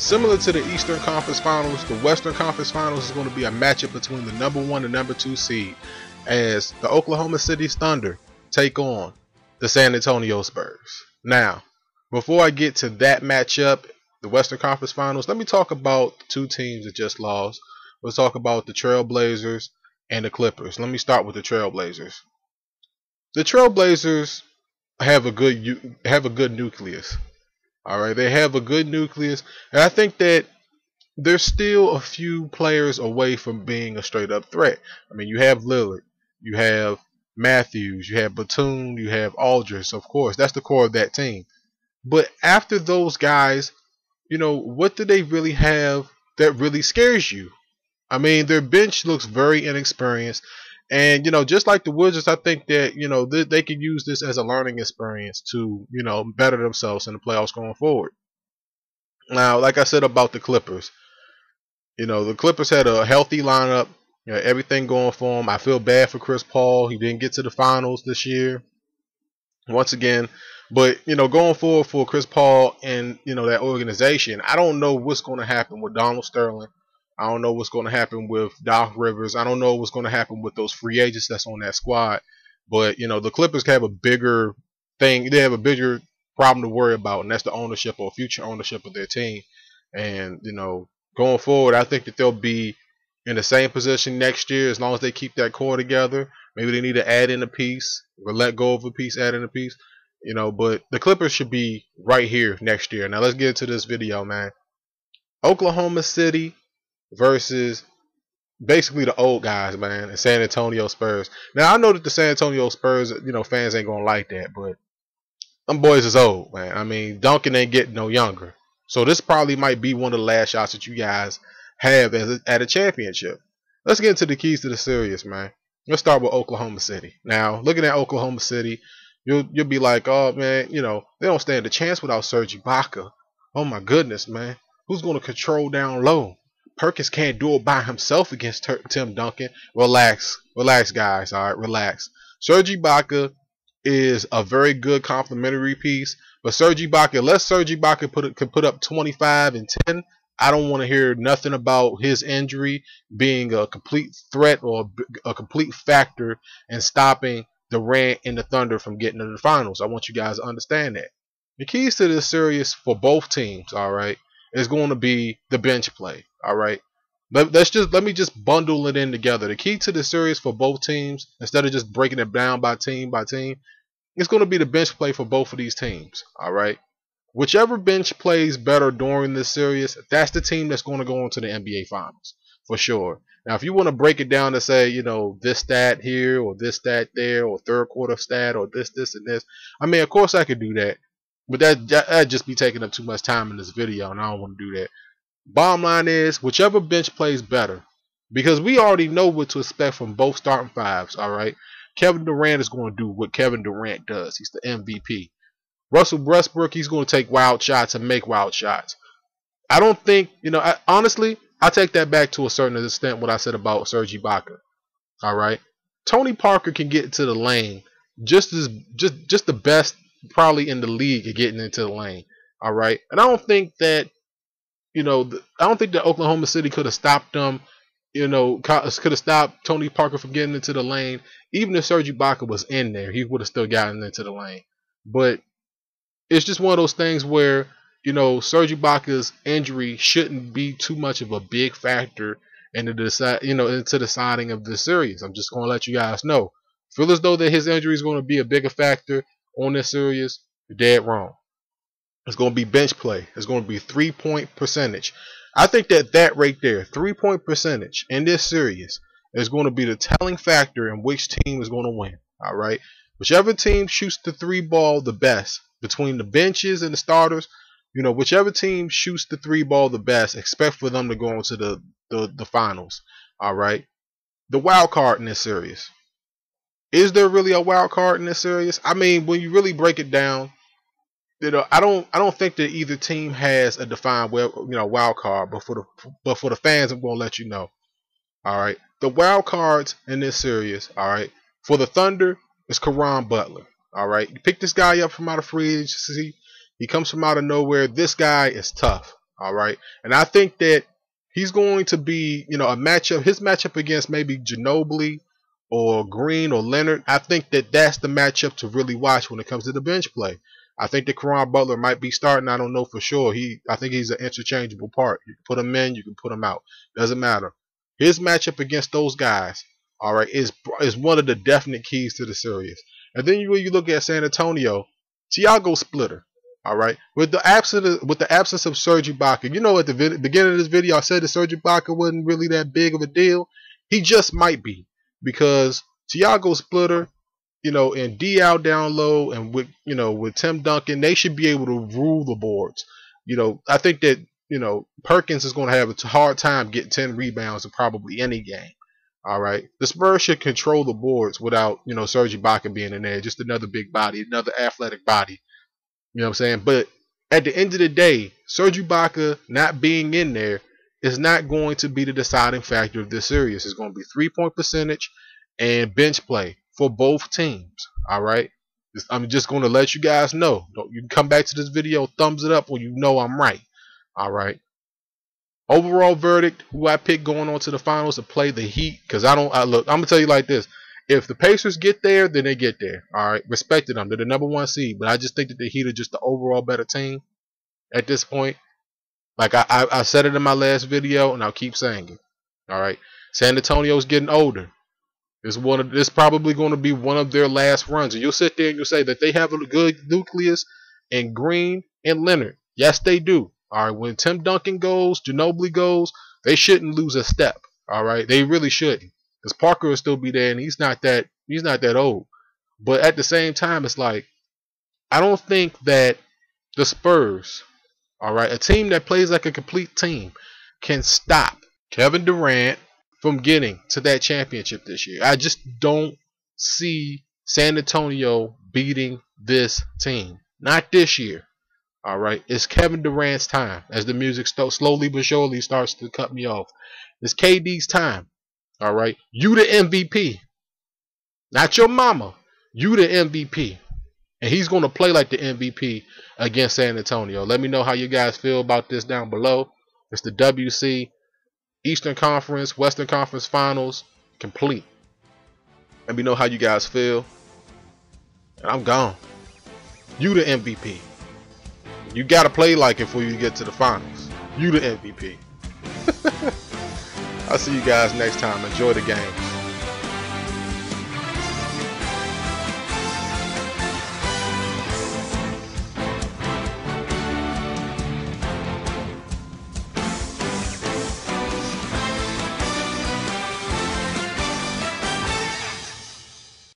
Similar to the Eastern Conference Finals, the Western Conference Finals is going to be a matchup between the #1 and #2 seed, as the Oklahoma City Thunder take on the San Antonio Spurs. Now, before I get to that matchup, the Western Conference Finals, let me talk about the two teams that just lost. Let's talk about the Trailblazers and the Clippers. Let me start with the Trailblazers. The Trailblazers have a good nucleus. All right, they have a good nucleus, and I think that they're still a few players away from being a straight up threat. I mean, you have Lillard, you have Matthews, you have Batum, you have Aldridge. Of course, that's the core of that team. But after those guys, what do they really have that really scares you? I mean, their bench looks very inexperienced. And, just like the Wizards, I think that, they could use this as a learning experience to, better themselves in the playoffs going forward. Now, like I said about the Clippers, the Clippers had a healthy lineup, everything going for them. I feel bad for Chris Paul. He didn't get to the finals this year, once again. But, going forward for Chris Paul and, that organization, I don't know what's going to happen with Donald Sterling. I don't know what's going to happen with Doc Rivers. I don't know what's going to happen with those free agents that's on that squad. But, the Clippers have a bigger thing. They have a bigger problem to worry about, and that's the ownership or future ownership of their team. And, going forward, I think that they'll be in the same position next year as long as they keep that core together. Maybe they need to add in a piece or let go of a piece, add in a piece. But the Clippers should be right here next year. Now, let's get into this video, man. Oklahoma City versus basically the old guys, man, and San Antonio Spurs. Now, I know that the San Antonio Spurs, fans ain't going to like that, but them boys is old, man. I mean, Duncan ain't getting no younger. So this probably might be one of the last shots that you guys have at a championship. Let's get into the keys to the series, man. Let's start with Oklahoma City. Now, looking at Oklahoma City, you'll be like, oh, man, they don't stand a chance without Serge Ibaka. Oh, my goodness, man. Who's going to control down low? Perkins can't do it by himself against Tim Duncan. Relax, guys. All right, relax. Serge Ibaka is a very good complementary piece, but Serge Ibaka, unless Serge Ibaka can put up 25 and 10, I don't want to hear nothing about his injury being a complete threat or a complete factor in stopping Durant and the Thunder from getting to the finals. I want you guys to understand that. The keys to this series for both teams, all right, is going to be the bench play. All right. Let me just bundle it in together. The key to the series for both teams, instead of just breaking it down by team, it's going to be the bench play for both of these teams. All right. Whichever bench plays better during this series, that's the team that's going to go into the NBA Finals for sure. Now, if you want to break it down to say, this stat here or this stat there or third quarter stat or this and this, I mean, of course I could do that, but that'd just be taking up too much time in this video, and I don't want to do that. Bottom line is, whichever bench plays better, because we already know what to expect from both starting fives, all right? Kevin Durant is going to do what Kevin Durant does. He's the MVP. Russell Westbrook, he's going to take wild shots and make wild shots. I don't think, honestly, I take that back to a certain extent what I said about Serge Ibaka, all right? Tony Parker can get into the lane just the best probably in the league at getting into the lane, all right? And I don't think that I don't think that Oklahoma City could have stopped them, could have stopped Tony Parker from getting into the lane. Even if Serge Ibaka was in there, he would have still gotten into the lane. But it's just one of those things where, Serge Ibaka's injury shouldn't be too much of a big factor into the deciding of this series. I'm just going to let you guys know. Feel as though that his injury is going to be a bigger factor on this series, you're dead wrong. It's going to be bench play. It's going to be 3-point percentage. I think that right there, 3-point percentage in this series is going to be the telling factor in which team is going to win. All right. Whichever team shoots the three ball the best between the benches and the starters, whichever team shoots the three ball the best, expect for them to go into the finals. All right. The wild card in this series. Is there really a wild card in this series? I mean, when you really break it down, I don't think that either team has a defined wild card, but for the fans, I'm gonna let you know. All right, the wild cards in this series, all right, for the Thunder is Caron Butler. All right, you pick this guy up from out of free agency. He comes from out of nowhere. This guy is tough. All right, and I think that he's going to be, you know, a matchup. His matchup against maybe Ginobili or Green or Leonard. I think that that's the matchup to really watch when it comes to the bench play. I think that Caron Butler might be starting. I don't know for sure. I think he's an interchangeable part. You can put him in, you can put him out. Doesn't matter. His matchup against those guys, all right, is one of the definite keys to the series. And then when you look at San Antonio, Thiago Splitter. All right, with the absence of Serge Ibaka, you know, at the beginning of this video, I said that Serge Ibaka wasn't really that big of a deal. He just might be, because Thiago Splitter, you know, and DL down low, and with Tim Duncan, they should be able to rule the boards. You know, I think that, you know, Perkins is going to have a hard time getting 10 rebounds in probably any game. All right, the Spurs should control the boards without, you know, Serge Ibaka being in there. Just another big body, another athletic body. You know what I'm saying? But at the end of the day, Serge Ibaka not being in there is not going to be the deciding factor of this series. It's going to be 3-point percentage and bench play for both teams. All right? I'm just going to let you guys know. You can come back to this video, thumbs it up when you know I'm right. All right? Overall verdict, who I pick going on to the finals to play the Heat, because look, I'm going to tell you like this. If the Pacers get there, then they get there. All right, respected them. They're the #1 seed, but I just think that the Heat are just the overall better team at this point. Like I said it in my last video, and I'll keep saying it. All right, San Antonio's getting older. This probably going to be one of their last runs, and you'll sit there and you'll say that they have a good nucleus in Green and Leonard. Yes, they do. All right, when Tim Duncan goes, Ginobili goes, they shouldn't lose a step. All right, they really shouldn't. Because Parker will still be there, and he's not that old. But at the same time, it's like, I don't think that the Spurs, all right, a team that plays like a complete team, can stop Kevin Durant from getting to that championship this year. I just don't see San Antonio beating this team. Not this year. All right, it's Kevin Durant's time. As the music slowly but surely starts to cut me off, it's KD's time. All right, you the MVP, not your mama. You the MVP, and he's going to play like the MVP against San Antonio. Let me know how you guys feel about this down below. It's the WC Eastern Conference, Western Conference Finals complete. Let me know how you guys feel. And I'm gone. You the MVP. You got to play like it before you get to the finals. You the MVP. I'll see you guys next time. Enjoy the game.